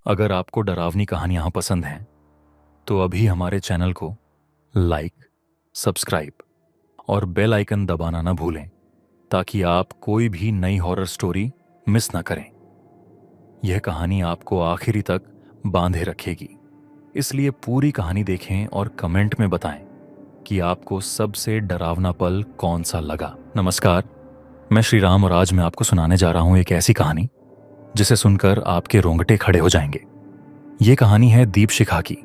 अगर आपको डरावनी कहानियाँ पसंद हैं तो अभी हमारे चैनल को लाइक, सब्सक्राइब और बेल आइकन दबाना ना भूलें ताकि आप कोई भी नई हॉरर स्टोरी मिस ना करें। यह कहानी आपको आखिरी तक बांधे रखेगी, इसलिए पूरी कहानी देखें और कमेंट में बताएं कि आपको सबसे डरावना पल कौन सा लगा। नमस्कार, मैं श्री राम और आज मैं आपको सुनाने जा रहा हूं एक ऐसी कहानी जिसे सुनकर आपके रोंगटे खड़े हो जाएंगे। ये कहानी है दीपशिखा की,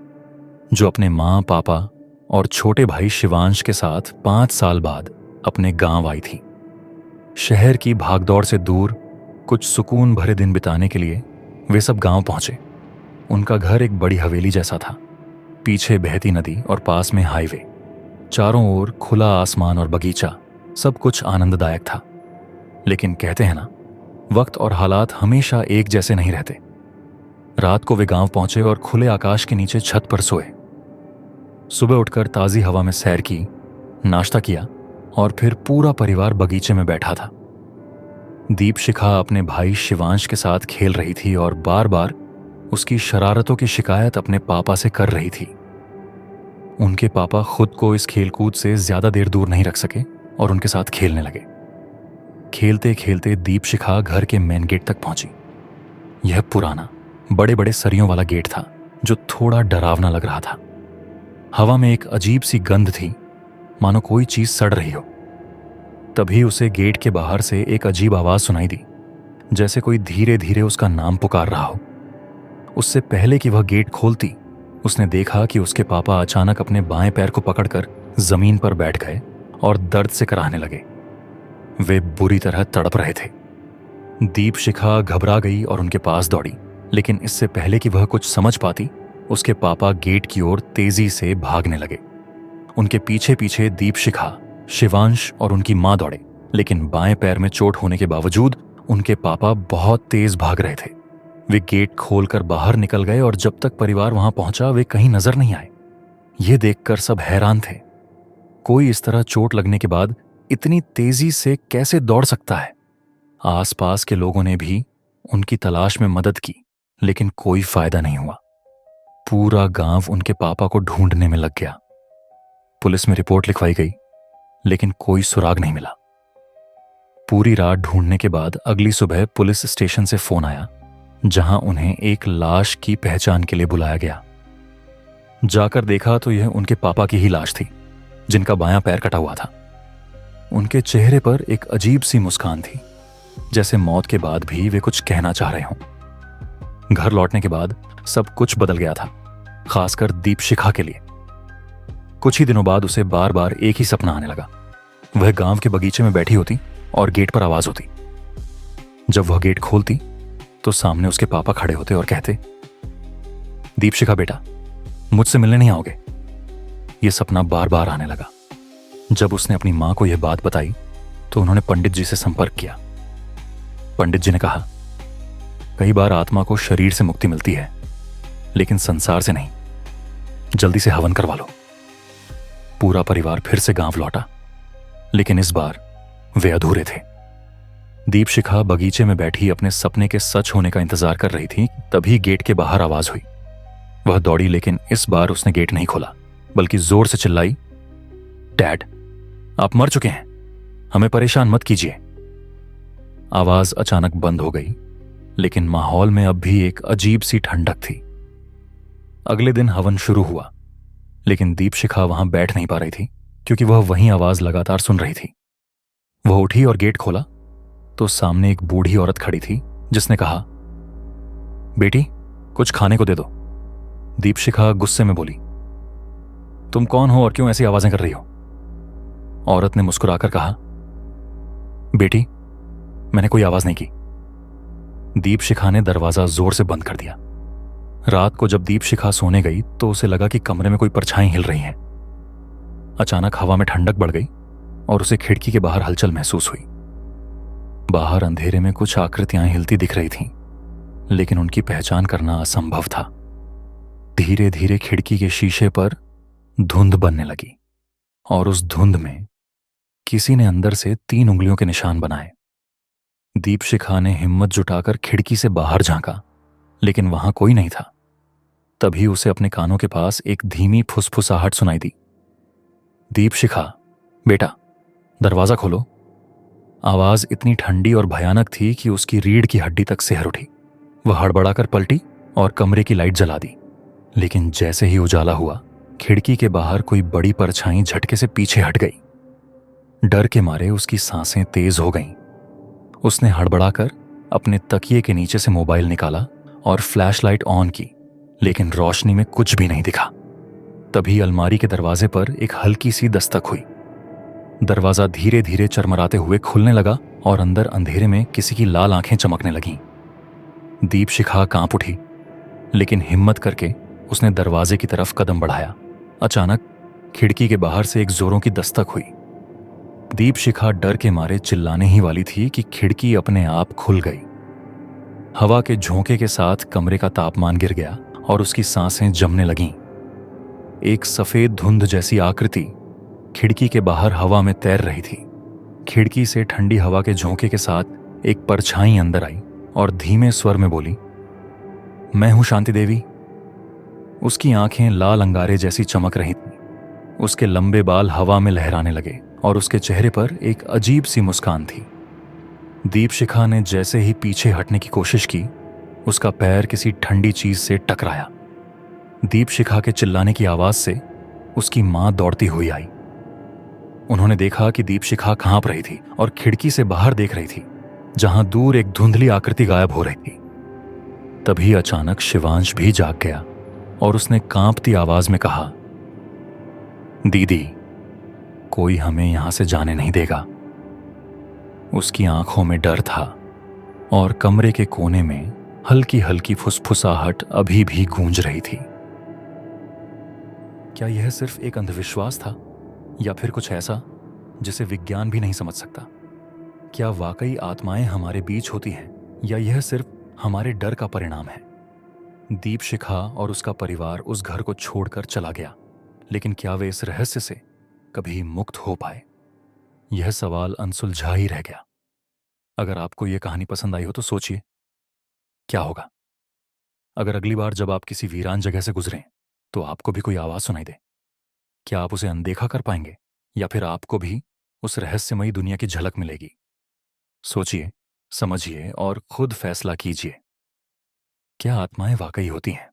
जो अपने माँ, पापा और छोटे भाई शिवांश के साथ 5 साल बाद अपने गांव आई थी। शहर की भागदौड़ से दूर कुछ सुकून भरे दिन बिताने के लिए वे सब गांव पहुंचे। उनका घर एक बड़ी हवेली जैसा था। पीछे बहती नदी और पास में हाईवे। चारों ओर खुला आसमान और बगीचा, सब कुछ आनंददायक था। लेकिन कहते हैं ना, वक्त और हालात हमेशा एक जैसे नहीं रहते। रात को वे गांव पहुंचे और खुले आकाश के नीचे छत पर सोए। सुबह उठकर ताजी हवा में सैर की, नाश्ता किया और फिर पूरा परिवार बगीचे में बैठा था। दीपशिखा अपने भाई शिवांश के साथ खेल रही थी और बार बार उसकी शरारतों की शिकायत अपने पापा से कर रही थी। उनके पापा खुद को इस खेलकूद से ज्यादा देर दूर नहीं रख सके और उनके साथ खेलने लगे। खेलते खेलते दीपशिखा घर के मेन गेट तक पहुंची। यह पुराना, बड़े बड़े सरियों वाला गेट था जो थोड़ा डरावना लग रहा था। हवा में एक अजीब सी गंध थी, मानो कोई चीज सड़ रही हो। तभी उसे गेट के बाहर से एक अजीब आवाज सुनाई दी, जैसे कोई धीरे धीरे उसका नाम पुकार रहा हो। उससे पहले कि वह गेट खोलती, उसने देखा कि उसके पापा अचानक अपने बाएं पैर को पकड़कर जमीन पर बैठ गए और दर्द से कराहने लगे। वे बुरी तरह तड़प रहे थे। दीपशिखा घबरा गई और उनके पास दौड़ी, लेकिन इससे पहले कि वह कुछ समझ पाती, उसके पापा गेट की ओर तेजी से भागने लगे। उनके पीछे पीछे दीपशिखा, शिवांश और उनकी मां दौड़े, लेकिन बाएं पैर में चोट होने के बावजूद उनके पापा बहुत तेज भाग रहे थे। वे गेट खोलकर बाहर निकल गए और जब तक परिवार वहां पहुंचा वे कहीं नजर नहीं आए। ये देखकर सब हैरान थे। कोई इस तरह चोट लगने के बाद इतनी तेजी से कैसे दौड़ सकता है। आसपास के लोगों ने भी उनकी तलाश में मदद की, लेकिन कोई फायदा नहीं हुआ। पूरा गांव उनके पापा को ढूंढने में लग गया। पुलिस में रिपोर्ट लिखवाई गई, लेकिन कोई सुराग नहीं मिला। पूरी रात ढूंढने के बाद अगली सुबह पुलिस स्टेशन से फोन आया, जहां उन्हें एक लाश की पहचान के लिए बुलाया गया। जाकर देखा तो यह उनके पापा की ही लाश थी, जिनका बायां पैर कटा हुआ था। उनके चेहरे पर एक अजीब सी मुस्कान थी, जैसे मौत के बाद भी वे कुछ कहना चाह रहे हों। घर लौटने के बाद सब कुछ बदल गया था, खासकर दीपशिखा के लिए। कुछ ही दिनों बाद उसे बार बार एक ही सपना आने लगा। वह गांव के बगीचे में बैठी होती और गेट पर आवाज होती। जब वह गेट खोलती तो सामने उसके पापा खड़े होते और कहते, दीपशिखा बेटा, मुझसे मिलने नहीं आओगे? यह सपना बार बार आने लगा। जब उसने अपनी मां को यह बात बताई तो उन्होंने पंडित जी से संपर्क किया। पंडित जी ने कहा, कई बार आत्मा को शरीर से मुक्ति मिलती है, लेकिन संसार से नहीं। जल्दी से हवन करवा लो। पूरा परिवार फिर से गांव लौटा, लेकिन इस बार वे अधूरे थे। दीपशिखा बगीचे में बैठी अपने सपने के सच होने का इंतजार कर रही थी। तभी गेट के बाहर आवाज हुई। वह दौड़ी, लेकिन इस बार उसने गेट नहीं खोला, बल्कि जोर से चिल्लाई, डैड, आप मर चुके हैं, हमें परेशान मत कीजिए। आवाज अचानक बंद हो गई, लेकिन माहौल में अब भी एक अजीब सी ठंडक थी। अगले दिन हवन शुरू हुआ, लेकिन दीपशिखा वहां बैठ नहीं पा रही थी, क्योंकि वह वही आवाज लगातार सुन रही थी। वह उठी और गेट खोला तो सामने एक बूढ़ी औरत खड़ी थी, जिसने कहा, बेटी, कुछ खाने को दे दो। दीपशिखा गुस्से में बोली, तुम कौन हो और क्यों ऐसी आवाजें कर रही हो? औरत ने मुस्कुराकर कहा, बेटी, मैंने कोई आवाज नहीं की। दीपशिखा ने दरवाजा जोर से बंद कर दिया। रात को जब दीपशिखा सोने गई तो उसे लगा कि कमरे में कोई परछाई हिल रही हैं। अचानक हवा में ठंडक बढ़ गई और उसे खिड़की के बाहर हलचल महसूस हुई। बाहर अंधेरे में कुछ आकृतियां हिलती दिख रही थीं, लेकिन उनकी पहचान करना असंभव था। धीरे धीरे खिड़की के शीशे पर धुंध बनने लगी और उस धुंध में किसी ने अंदर से 3 उंगलियों के निशान बनाए। दीपशिखा ने हिम्मत जुटाकर खिड़की से बाहर झांका, लेकिन वहां कोई नहीं था। तभी उसे अपने कानों के पास एक धीमी फुसफुसाहट सुनाई दी। दीपशिखा, बेटा, दरवाजा खोलो। आवाज इतनी ठंडी और भयानक थी कि उसकी रीढ़ की हड्डी तक सिहर उठी। वह हड़बड़ाकर पलटी और कमरे की लाइट जला दी। लेकिन जैसे ही उजाला हुआ, खिड़की के बाहर कोई बड़ी परछाई झटके से पीछे हट गई। डर के मारे उसकी सांसें तेज हो गईं। उसने हड़बड़ाकर अपने तकिए के नीचे से मोबाइल निकाला और फ्लैशलाइट ऑन की, लेकिन रोशनी में कुछ भी नहीं दिखा। तभी अलमारी के दरवाजे पर एक हल्की सी दस्तक हुई। दरवाजा धीरे धीरे चरमराते हुए खुलने लगा और अंदर अंधेरे में किसी की लाल आंखें चमकने लगीं। दीपशिखा कांप उठी, लेकिन हिम्मत करके उसने दरवाजे की तरफ कदम बढ़ाया। अचानक खिड़की के बाहर से एक जोरों की दस्तक हुई। दीपशिखा डर के मारे चिल्लाने ही वाली थी कि खिड़की अपने आप खुल गई। हवा के झोंके के साथ कमरे का तापमान गिर गया और उसकी सांसें जमने लगीं। एक सफेद धुंध जैसी आकृति खिड़की के बाहर हवा में तैर रही थी। खिड़की से ठंडी हवा के झोंके के साथ एक परछाई अंदर आई और धीमे स्वर में बोली, मैं हूं शांति देवी। उसकी आंखें लाल अंगारे जैसी चमक रही थीं। उसके लंबे बाल हवा में लहराने लगे और उसके चेहरे पर एक अजीब सी मुस्कान थी। दीपशिखा ने जैसे ही पीछे हटने की कोशिश की, उसका पैर किसी ठंडी चीज से टकराया। दीपशिखा के चिल्लाने की आवाज से उसकी मां दौड़ती हुई आई। उन्होंने देखा कि दीपशिखा कांप रही थी और खिड़की से बाहर देख रही थी, जहां दूर एक धुंधली आकृति गायब हो रही थी। तभी अचानक शिवांश भी जाग गया और उसने कांपती आवाज में कहा, दीदी, कोई हमें यहां से जाने नहीं देगा। उसकी आंखों में डर था और कमरे के कोने में हल्की हल्की फुसफुसाहट अभी भी गूंज रही थी। क्या यह सिर्फ एक अंधविश्वास था या फिर कुछ ऐसा जिसे विज्ञान भी नहीं समझ सकता? क्या वाकई आत्माएं हमारे बीच होती हैं या यह सिर्फ हमारे डर का परिणाम है? दीपशिखा और उसका परिवार उस घर को छोड़कर चला गया, लेकिन क्या वे इस रहस्य से कभी मुक्त हो पाए? यह सवाल अनसुलझा ही रह गया। अगर आपको यह कहानी पसंद आई हो तो सोचिए, क्या होगा अगर अगली बार जब आप किसी वीरान जगह से गुजरें तो आपको भी कोई आवाज सुनाई दे? क्या आप उसे अनदेखा कर पाएंगे या फिर आपको भी उस रहस्यमयी दुनिया की झलक मिलेगी? सोचिए, समझिए और खुद फैसला कीजिए। क्या आत्माएं वाकई होती हैं?